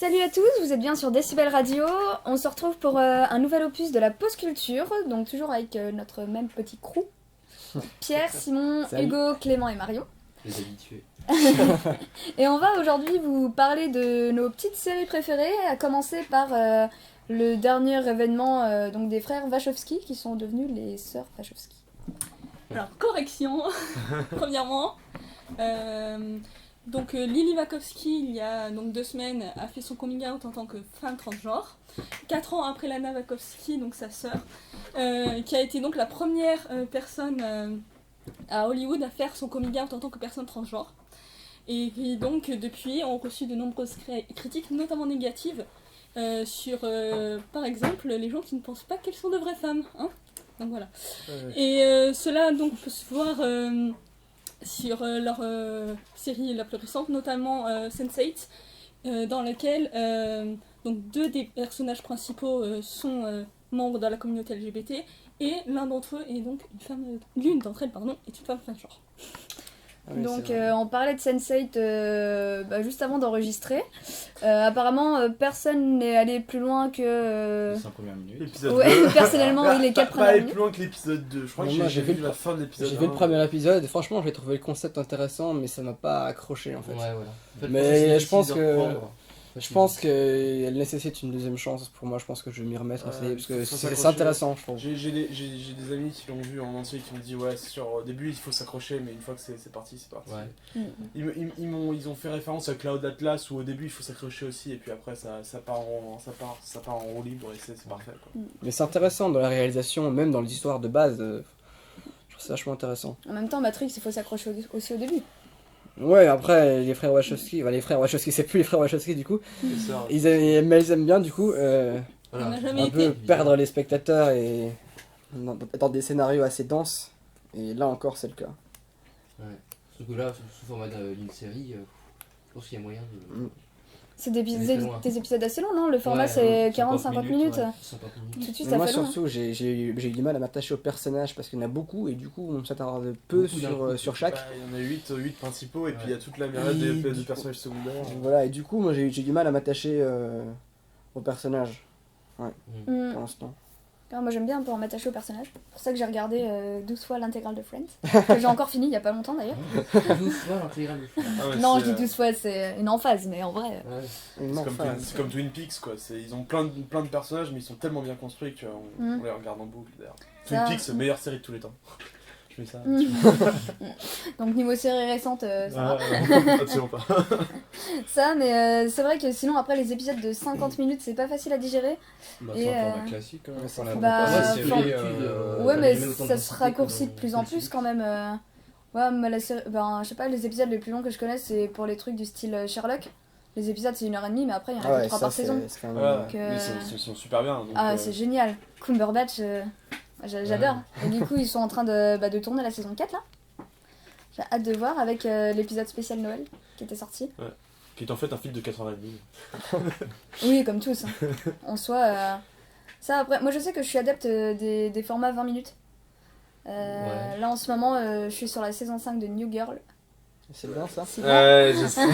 Salut à tous, vous êtes bien sur Décibel Radio. On se retrouve pour un nouvel opus de la pause culture, donc toujours avec notre même petit crew. Pierre, Simon, Salut. Hugo, Clément et Marion. Les habitués. Et on va aujourd'hui vous parler de nos petites séries préférées, à commencer par le dernier événement donc des frères Wachowski, qui sont devenus les sœurs Wachowski. Alors, correction, premièrement. Donc Lily Wachowski, il y a donc 2 semaines, a fait son coming out en tant que femme transgenre. 4 ans après Lana Wachowski, donc sa sœur, qui a été donc la première personne à Hollywood à faire son coming out en tant que personne transgenre. Et qui donc depuis ont reçu de nombreuses critiques, notamment négatives, sur par exemple les gens qui ne pensent pas qu'elles sont de vraies femmes. Hein, donc voilà. Et cela donc peut se voir sur leur série la plus récente, notamment Sense8, dans laquelle donc 2 des personnages principaux sont membres de la communauté LGBT, et l'un d'entre eux est donc l'une d'entre elles est une femme transgenre. Oui, Donc on parlait de Sense8 juste avant d'enregistrer. Apparemment personne n'est allé plus loin que... Les 5 premières minutes. L'épisode Ouais, 2. personnellement oui, les 4 Pas premières aller minutes. plus loin que l'épisode 2. Je crois que Moi, j'ai vu la fin de l'épisode 1. J'ai vu le premier épisode et franchement j'ai trouvé le concept intéressant mais ça m'a pas accroché en fait. Ouais, voilà. En fait, Mais c'est je pense difficile que- de reprendre. Je pense qu'elle nécessite une deuxième chance pour moi, je pense que je vais m'y remettre parce que faut c'est s'accrocher. intéressant je trouve. J'ai des amis qui l'ont vu en entier qui m'ont dit ouais c'est sûr au début il faut s'accrocher mais une fois que c'est parti c'est parti. Ouais. Ils ont fait référence à Cloud Atlas où au début il faut s'accrocher aussi et puis après ça part en roue libre et c'est parfait quoi. Mais c'est intéressant dans la réalisation, même dans l'histoire de base, je trouve ça vachement intéressant. En même temps Matrix il faut s'accrocher aussi au début. Ouais, après les frères Wachowski, c'est plus les frères Wachowski du coup, mais ils aiment bien du coup On n'a jamais un été. peu perdre les spectateurs et dans des scénarios assez denses, et là encore c'est le cas. Sauf que là, sous format d'une série, je pense qu'il y a moyen de. C'est des Mais loin. épisodes assez longs, non? Le format Ouais, c'est 50 40-50 minutes. ouais, 50 minutes. Tout de suite Mais ça moi fait long. surtout j'ai eu du mal à m'attacher aux personnages parce qu'il y en a beaucoup et du coup on s'attarde peu Beaucoup d'un coup. sur chaque. Bah, il y en a 8 principaux et puis il y a toute la Et myriade du de coup- personnages secondaires. Voilà, et du coup moi j'ai du mal à m'attacher aux personnages Mm. pour l'instant. Alors, moi j'aime bien pour m'attacher au personnage. C'est pour ça que j'ai regardé 12 fois l'intégrale de Friends. Que j'ai encore fini il y a pas longtemps d'ailleurs. 12 fois l'intégrale de film. Ah ouais, Non, c'est, je dis 12 fois, c'est une emphase, mais en vrai. Ouais. Une C'est comme, emphase. c'est comme Twin Peaks quoi, ils ont plein de personnages mais ils sont tellement bien construits qu'on Mm. on les regarde en boucle d'ailleurs. Ça- Twin Peaks, meilleure série de tous les temps. Je mets ça. Mm. Donc niveau série récente, ça va. Absolument pas. Ça, mais c'est vrai que sinon après les épisodes de 50 minutes c'est pas facile à digérer. Bah, Et, c'est un format classique. Hein. ouais, c'est Enfin, un Bah, la c'est série, ouais, mais jamais autant de ça se quantité raccourcit que de plus dans en le plus sud. quand même. Ouais, mais la série, ben, je sais pas, les épisodes les plus longs que je connais c'est pour les trucs du style Sherlock. Les épisodes c'est 1h30, mais après il y en a Ah que ouais, 3 ça par saison. c'est quand même... Voilà. Donc, Mais ils sont super bien. Donc, Ah, c'est génial. Cumberbatch, j'adore. Et du coup, ils sont en train de tourner la saison 4 là. J'ai hâte de voir avec l'épisode spécial Noël qui était sorti. qui est en fait un film de 4h30. Oui, comme tous. Hein. En soi, ça après, moi je sais que je suis adepte des formats 20 minutes. Ouais. Là en ce moment, je suis sur la saison 5 de New Girl. C'est bien ça. C'est bien. Je sais.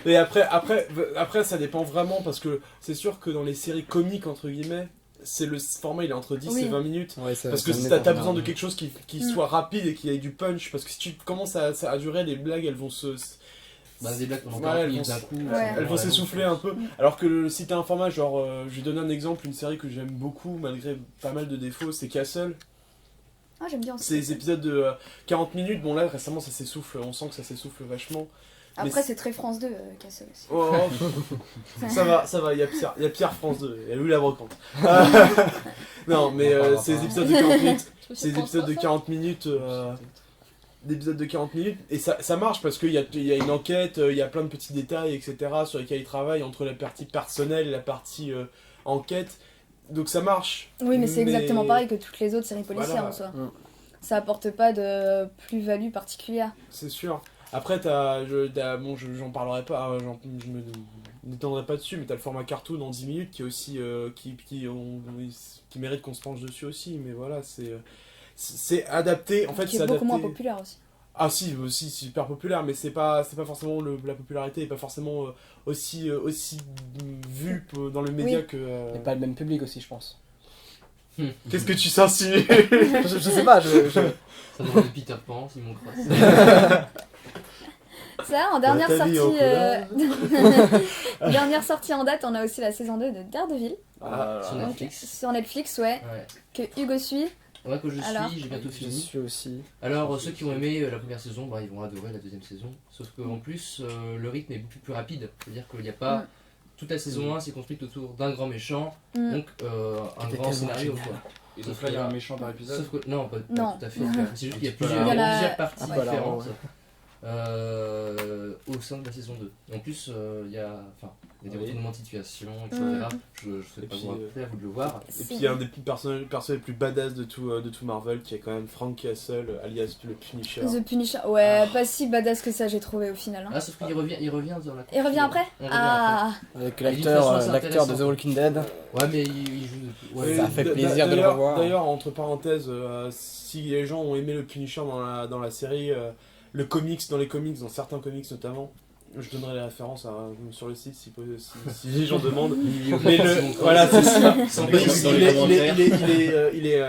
Et après, ça dépend vraiment parce que c'est sûr que dans les séries comiques, entre guillemets, c'est le format il est entre 10 Oui. et 20 minutes. Ouais, ça- Parce que ça si me t'as détend besoin de bien. quelque chose qui Mm. soit rapide et qui ait du punch, parce que si tu commences à durer, les blagues elles vont se. Bah, des blagues pendant Ouais, 40 elles minutes vont d'un coup. Ouais. Elles vont s'essouffler un peu. Alors que si t'as un format genre, je vais donner un exemple, une série que j'aime beaucoup malgré pas mal de défauts, c'est Castle. Ah, j'aime bien aussi. C'est des épisodes de 40 minutes. Bon là récemment ça s'essouffle, on sent que ça s'essouffle vachement. Après, mais c'est très France 2, Castle aussi. Oh, ça va, il y a Pierre France 2, il y a Louis la Brocante. Non, mais c'est des épisodes de 40 minutes. C'est des épisodes de 40 minutes. Des épisodes de 40 minutes. Et ça marche parce qu'il y a une enquête, il y a plein de petits détails, etc. sur lesquels ils travaillent entre la partie personnelle et la partie enquête. Donc ça marche. Oui, mais c'est Mais- exactement pareil que toutes les autres séries policières Voilà. en soi. Mm. Ça apporte pas de plus-value particulière. C'est sûr. Après, bon, j'en parlerai pas, je me n'étendrai pas dessus, mais t'as le format cartoon en 10 minutes qui est aussi. Qui mérite qu'on se penche dessus aussi, mais voilà, c'est adapté. En fait, Qui c'est est beaucoup moins adapté. populaire aussi. Ah si, aussi super populaire, mais c'est pas forcément la popularité est pas forcément aussi vue dans le média que... Et pas le même public aussi, je pense. Qu'est-ce que tu s'insinues? je sais pas, Ça demande de Peter Pan, Simon Cross. Ça, en dernière T'as mis sortie, en dernière sortie en date, on a aussi la saison 2 de Daredevil. Sur Donc, Netflix. sur Netflix, ouais. Que Hugo suit. Moi que je Alors, suis, j'ai bientôt Je fini. suis aussi. Alors ceux qui ont aimé la première saison, bah, ils vont adorer la deuxième saison. Sauf qu'en plus, le rythme est beaucoup plus rapide. C'est-à-dire qu'il n'y a pas... Toute la saison 1 s'est construite autour d'un grand méchant, donc un grand scénario quoi. Et donc là, il y a un méchant par épisode. Sauf que, non, pas Non. tout à fait. C'est juste qu'il y a Voilà. plusieurs, Il y en a- plusieurs parties voilà, différentes ouais. au sein de la saison 2. Et en plus, il y a des Oui. retournements de situation, etc. Je ne sais Et pas puis, vous rappeler, à vous de le voir. Et puis il y a un des personnages les plus badass de tout Marvel qui est quand même Frank Castle, alias le Punisher. The Punisher. Ouais, pas si badass que ça, j'ai trouvé au final. Hein. Ah, sauf qu'il revient dans la Il revient après On revient Ah, Avec d'une façon assez l'acteur de The intéressante. Walking Dead. Ouais, mais il joue... Et Ouais, ça fait d'a- plaisir de le d'ailleurs- revoir. D'ailleurs, entre parenthèses, si les gens ont aimé le Punisher dans la série, dans les comics, dans certains comics notamment, je donnerai les références sur le site si les gens demandent. Mais voilà, c'est ça. Mais Il est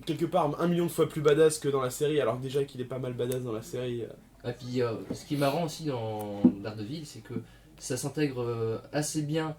quelque part 1 million de fois plus badass que dans la série, alors que déjà qu'il est pas mal badass dans la série. Et puis, ce qui est marrant aussi dans Daredevil, c'est que ça s'intègre assez bien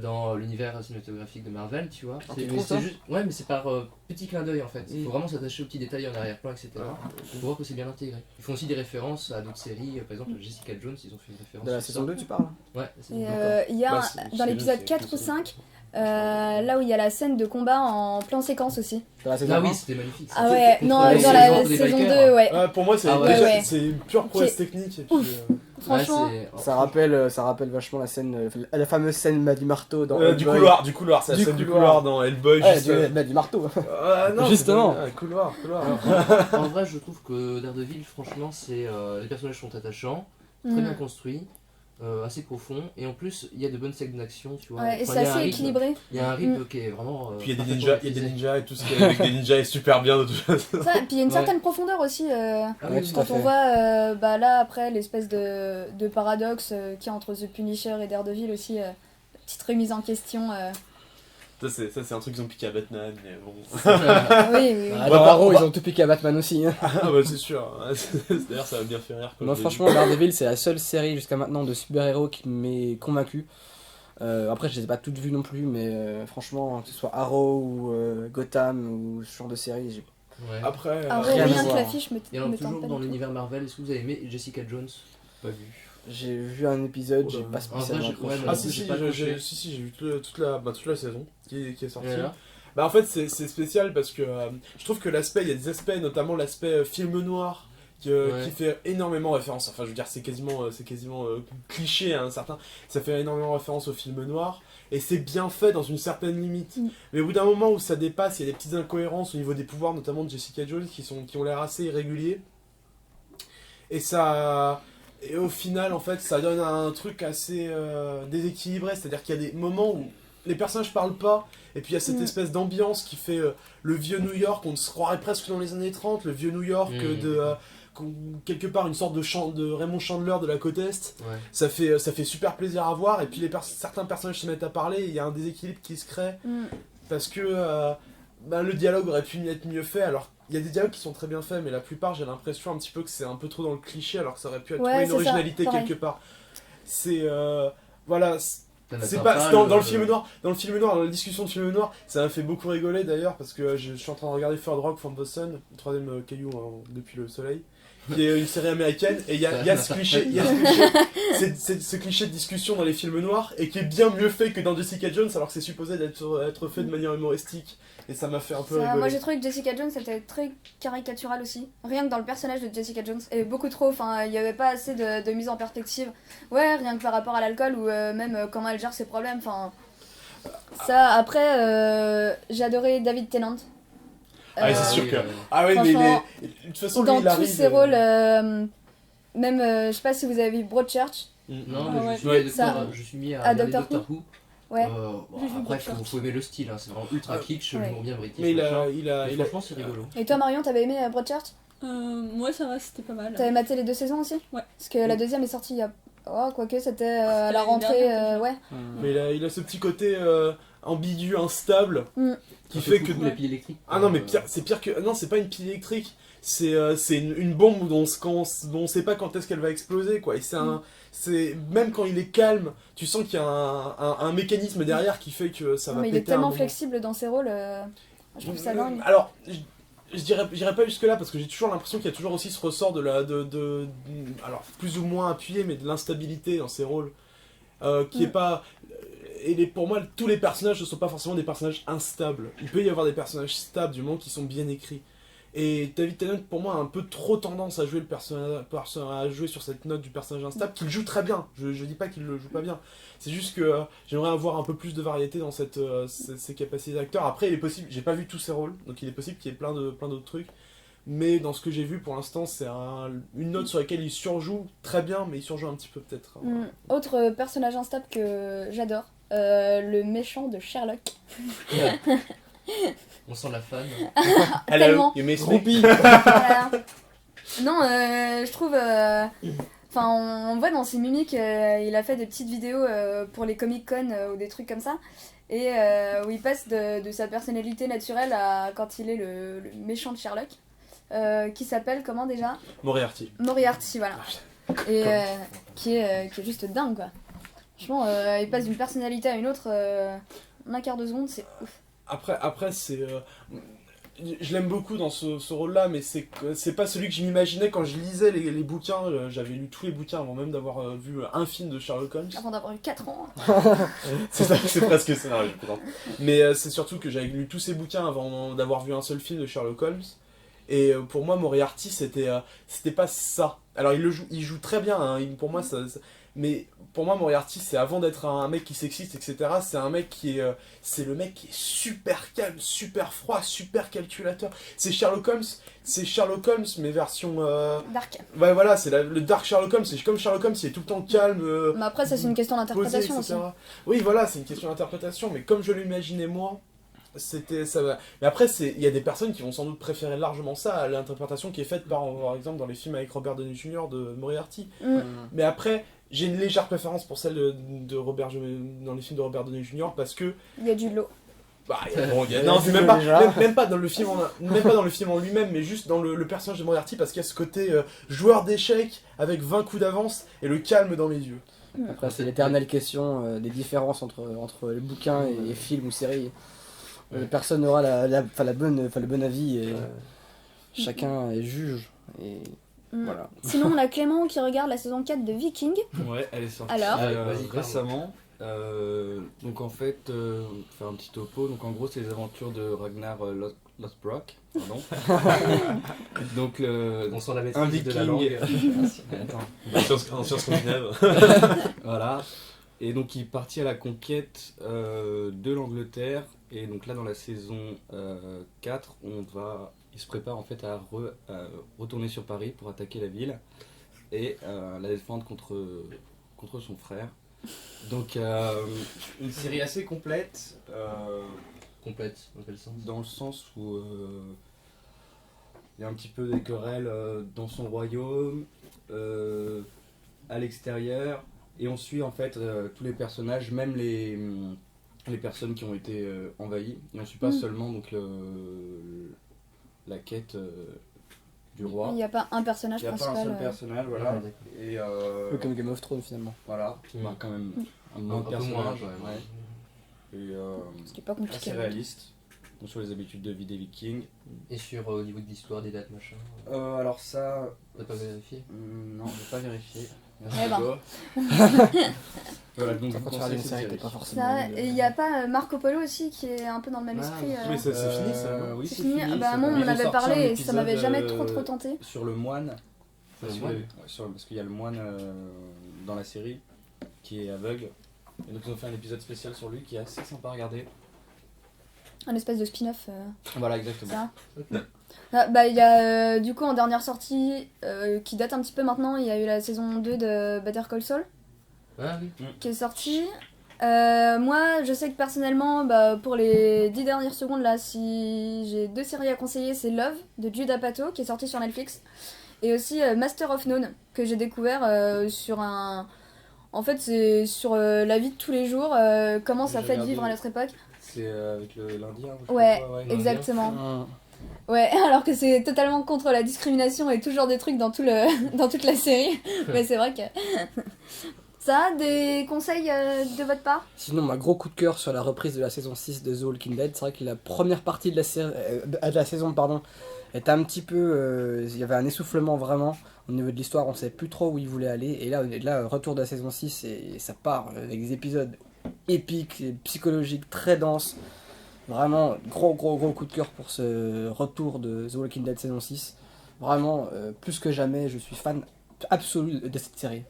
dans l'univers cinématographique de Marvel, tu vois. tu trouves ça Ouais, mais c'est par petit clin d'œil en fait. Il faut vraiment s'attacher aux petits détails en arrière-plan, etc. Pour voir que c'est bien intégré. Ils font aussi des références à d'autres séries, par exemple Jessica Jones, ils ont fait une référence. De la sur saison ça. 2, tu parles? Ouais, c'est et, bon. il y a Bah, dans l'épisode 4 ou 5, là où il y a la scène de combat en plan séquence aussi. De la saison Ah 1? oui, c'était magnifique. Ah ouais, Contre non, les dans la gens des saison bikers. 2, ouais. Pour moi, c'est Ah ouais. Ouais. c'est une pure prouesse Ok. technique. Et puis, Ouf. Franchement, Ouais, Ça rappelle vachement la scène, la fameuse scène du marteau dans du Hellboy. couloir, c'est la Du scène du couloir. couloir dans Hellboy. Ouais, juste, du marteau. non, Justement. c'est couloir. En vrai, je trouve que Daredevil, franchement, les personnages sont attachants, très bien construits, assez profonds, et en plus, il y a de bonnes scènes d'action, tu vois. ouais, et Enfin, c'est il y a un assez rythme- équilibré. Il y a un rythme qui est vraiment. Puis il y a des parfaitement ninjas, maîtrisé. et tout ce qui est avec des ninjas est super bien de toute façon. Ça, et puis il y a une Ouais. certaine profondeur aussi. Ah Ouais, oui, tout à Quand on fait. voit bah, là après l'espèce de paradoxe qu'il y a entre The Punisher et Daredevil aussi, petite remise en question. Ça c'est un truc qu'ils ont piqué à Batman, mais bon. Oui, oui. Ah, Ouais, dans bah, Arrow, on va- ils ont tout piqué à Batman aussi. Hein. Ah bah c'est sûr. D'ailleurs ça va bien faire rire. quand Moi, je l'ai franchement, Daredevil, c'est la seule série jusqu'à maintenant de super-héros qui m'est convaincu. Après, je les ai pas toutes vues non plus, mais franchement, que ce soit Arrow ou Gotham ou ce genre de série, j'ai Ouais. vu. Après, Ah, rien à rien que voir. l'affiche me Et alors, me tente toujours pas dans du tout. l'univers Marvel, est-ce que vous avez aimé Jessica Jones? Pas vu. j'ai vu un épisode, j'ai Oh là pas là. spécialement En vrai, accroché. ouais, Ah non, si j'ai pas accroché. j'ai vu toute la saison qui est sortie. Et là Bah en fait c'est spécial parce que je trouve que il y a des aspects, notamment l'aspect film noir qui fait énormément référence. Enfin je veux dire c'est quasiment cliché à un certain. Ça fait énormément référence au film noir et c'est bien fait dans une certaine limite. Mais au bout d'un moment où ça dépasse, il y a des petites incohérences au niveau des pouvoirs, notamment de Jessica Jones qui ont l'air assez irréguliers. Et au final, en fait, ça donne un truc assez déséquilibré. C'est-à-dire qu'il y a des moments où les personnages parlent pas, et puis il y a cette espèce d'ambiance qui fait le vieux New York, on se croirait presque dans les années 30, le vieux New York quelque part une sorte de Raymond Chandler de la côte Est. Ouais. Ça fait super plaisir à voir, et puis certains personnages se mettent à parler, et il y a un déséquilibre qui se crée, parce que le dialogue aurait pu être mieux fait, alors il y a des dialogues qui sont très bien faits, mais la plupart j'ai l'impression un petit peu que c'est un peu trop dans le cliché, alors que ça aurait pu être Ouais, une c'est ça, originalité pareil. quelque part. C'est voilà, Ça c'est n'atteint pas dans le le film noir, dans la discussion de film noir, ça m'a fait beaucoup rigoler d'ailleurs parce que je suis en train de regarder Third Rock from the Sun, le troisième caillou depuis le soleil, qui est une série américaine, et il y a ce cliché, ce cliché de discussion dans les films noirs et qui est bien mieux fait que dans Jessica Jones alors que c'est supposé être fait de manière humoristique, et ça m'a fait un peu rigoler. Moi j'ai trouvé que Jessica Jones était très caricatural aussi. Rien que dans le personnage de Jessica Jones, et beaucoup trop, enfin il n'y avait pas assez de mise en perspective. Ouais, rien que par rapport à l'alcool ou même comment elle gère ses problèmes, enfin... Ça, après, j'ai adoré David Tennant. Ah ouais, c'est sûr oui, que... ouais. Ah ouais, Franchement, mais de toute façon, lui, dans il tous arrive... ses rôles, même, je sais pas si vous avez vu Broadchurch. Non, Ah mais ouais. je suis mis À à regarder Doctor Doctor Who. Ouais. Bon, J'ai vu après, Broadchurch. faut aimer le style, hein, c'est vraiment ultra kitsch, Ouais. l'humour bien british. Mais machin. il a Mais franchement, c'est rigolo. Et toi Marion, t'avais aimé Broadchurch? Moi ça va, c'était pas mal. T'avais maté les 2 saisons aussi? Ouais. Parce que la deuxième est sortie il y a... Oh, quoique, c'était à la l'année rentrée, dernière, ouais. Mais il a ce petit côté ambigu, instable, qui fait que... La pile électrique. Ah non, mais pire, c'est pire que... Non, c'est pas une pile électrique, c'est une bombe dont on sait pas quand est-ce qu'elle va exploser, quoi. Et c'est même quand il est calme, tu sens qu'il y a un mécanisme derrière qui fait que ça va Mais péter il est tellement à un moment. flexible dans ses rôles, je trouve ça dingue. Alors, j'irais pas jusque là parce que j'ai toujours l'impression qu'il y a toujours aussi ce ressort alors plus ou moins appuyé, mais de l'instabilité dans ses rôles, qui est pas. Pour moi, tous les personnages ne sont pas forcément des personnages instables. Il peut y avoir des personnages stables du moment qu'ils sont bien écrits. Et David Tennant, pour moi, a un peu trop tendance à jouer à jouer sur cette note du personnage instable, qu'il joue très bien. Je dis pas qu'il le joue pas bien. C'est juste que j'aimerais avoir un peu plus de variété dans ses capacités d'acteur. Après, il est possible, j'ai pas vu tous ses rôles, donc il est possible qu'il y ait plein d'autres trucs. Mais dans ce que j'ai vu pour l'instant, c'est une note sur laquelle il surjoue très bien, mais il surjoue un petit peu peut-être. Autre personnage instable que j'adore, le méchant de Sherlock. On sent la fan. Tellement. You miss me? Voilà. Non, je trouve... Enfin, on voit dans ses mimiques, il a fait des petites vidéos pour les Comic-Con ou des trucs comme ça. Et où il passe de sa personnalité naturelle à quand il est le méchant de Sherlock. Qui s'appelle comment déjà? Moriarty. Moriarty, voilà. Et qui est juste dingue, quoi. Franchement, il passe d'une personnalité à une autre en un quart de seconde, c'est ouf. Après c'est... je l'aime beaucoup dans ce rôle-là, mais c'est pas celui que je m'imaginais quand je lisais les bouquins. J'avais lu tous les bouquins avant même d'avoir vu un film de Sherlock Holmes. Avant d'avoir eu 4 ans. C'est presque ça, je plaisante. Mais c'est surtout que j'avais lu tous ces bouquins avant d'avoir vu un seul film de Sherlock Holmes. Et pour moi, Moriarty, c'était pas ça. Alors il joue très bien, hein, pour moi, mais pour moi, Moriarty, c'est avant d'être un mec qui sexiste, etc. C'est un mec c'est le mec qui est super calme, super froid, super calculateur. C'est Sherlock Holmes, mais version... Dark. Ouais, voilà, c'est le Dark Sherlock Holmes. C'est comme Sherlock Holmes, il est tout le temps calme. Mais après, ça, c'est une question d'interprétation posé, aussi. Oui, voilà, c'est une question d'interprétation, mais comme je l'imaginais moi, ça va. Mais après, il y a des personnes qui vont sans doute préférer largement ça à l'interprétation qui est faite par exemple dans les films avec Robert Downey Jr. de Moriarty. Mais après, j'ai une légère préférence pour celle dans les films de Robert Downey Jr. parce que il y a du lot. Bah, non, même pas dans le film en lui-même, mais juste dans le personnage de Moriarty, parce qu'il y a ce côté joueur d'échecs avec 20 coups d'avance et le calme dans les yeux. Après, c'est l'éternelle question des différences entre les bouquins et les films ou séries. Personne n'aura le bon avis et chacun est juge. Et voilà. Sinon, on a Clément qui regarde la saison 4 de Viking. Ouais, elle est sortie Alors récemment. Donc en fait, pour faire un petit topo, donc en gros c'est les aventures de Ragnar Lothbrok, pardon. Donc On sent la un maîtrise de la viking. langue. En sciences scandinaves. Voilà. Et donc il est parti à la conquête de l'Angleterre. Et donc là dans la saison 4, il se prépare en fait à retourner sur Paris pour attaquer la ville et la défendre contre son frère. Donc une série assez complète. Complète, dans quel sens? Dans le sens où il y a un petit peu des querelles dans son royaume, à l'extérieur, et on suit en fait tous les personnages, même les personnes qui ont été envahies, et on suit pas seulement donc la quête du roi. Il n'y a pas un personnage Il n'y a principal. pas un seul personnage, voilà. Et Comme Game of Thrones finalement. voilà, bah, quand même un Un autre peu moins, personnage. ouais. Ouais. Et Ce qui est pas compliqué. assez réaliste. Donc, sur les habitudes de vie des Vikings. Et sur au niveau de l'histoire, des dates, machin. Alors ça, T'as pas vérifié? non, je vais pas vérifier. Eh ben. Voilà, donc Quand vous tu regardes une conseille série, cette t'es pas série. forcément. Ça, et il n'y a pas Marco Polo aussi qui est un peu dans le même esprit. Mais c'est fini ça. Oui, C'est fini. ça Bah, moi, on va. en avait Ils ont sorti parlé un et ça m'avait épisode, jamais trop tenté. Sur le moine. Sur le Parce moine parce qu'il y a le moine dans la série qui est aveugle. Et donc ils ont fait un épisode spécial sur lui qui est assez sympa à regarder. Un espèce de spin-off. Voilà, exactement. Ça. Ok. Bah, il y a du coup en dernière sortie qui date un petit peu maintenant, il y a eu la saison 2 de Better Call Saul Ah oui. qui est sortie. Moi, je sais que personnellement, pour les 10 dernières secondes, là, si j'ai 2 séries à conseiller, c'est Love de Judd Apatow qui est sorti sur Netflix, et aussi Master of None que j'ai découvert sur un. En fait, c'est sur la vie de tous les jours, comment ça J'ai fait de regardé. vivre à notre époque. C'est avec l'Indien. ou je sais Ouais, pas quoi, exactement. Ouais, alors que c'est totalement contre la discrimination et toujours des trucs dans toute la série. Mais c'est vrai que. Ça, des conseils de votre part? Sinon, ma gros coup de cœur sur la reprise de la saison 6 de The Walking Dead, c'est vrai que la première partie de la saison était un petit peu... il y avait un essoufflement vraiment. Au niveau de l'histoire, on savait plus trop où ils voulaient aller. Et là, retour de la saison 6, et ça part avec des épisodes épiques, et psychologiques, très denses. Vraiment, gros coup de cœur pour ce retour de The Walking Dead saison 6. Vraiment, plus que jamais, je suis fan absolu de cette série.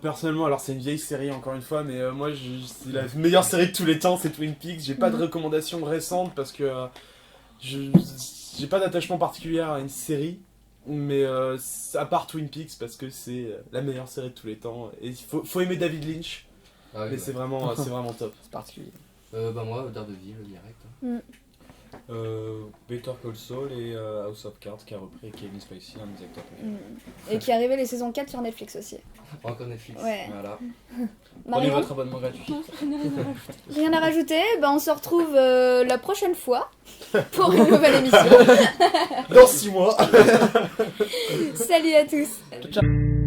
Personnellement, alors c'est une vieille série encore une fois, mais moi c'est la meilleure série de tous les temps, c'est Twin Peaks. J'ai pas de recommandations récentes parce que j'ai pas d'attachement particulier à une série, mais à part Twin Peaks parce que c'est la meilleure série de tous les temps. Et il faut aimer David Lynch, Ah oui, mais ouais. c'est vraiment top. C'est particulier. Moi, Daredevil, direct. Better Call Saul et House of Cards qui a repris Kevin Spacey, un des acteurs préférés. Et qui est arrivé les saisons 4 sur Netflix aussi. Encore Netflix. Ouais. Voilà. Prenez Marion, votre abonnement gratuit. Non, je n'ai rien à rajouter. rien à rajouter? On se retrouve la prochaine fois pour une nouvelle émission. Dans 6 mois. Salut à tous! Ciao, ciao.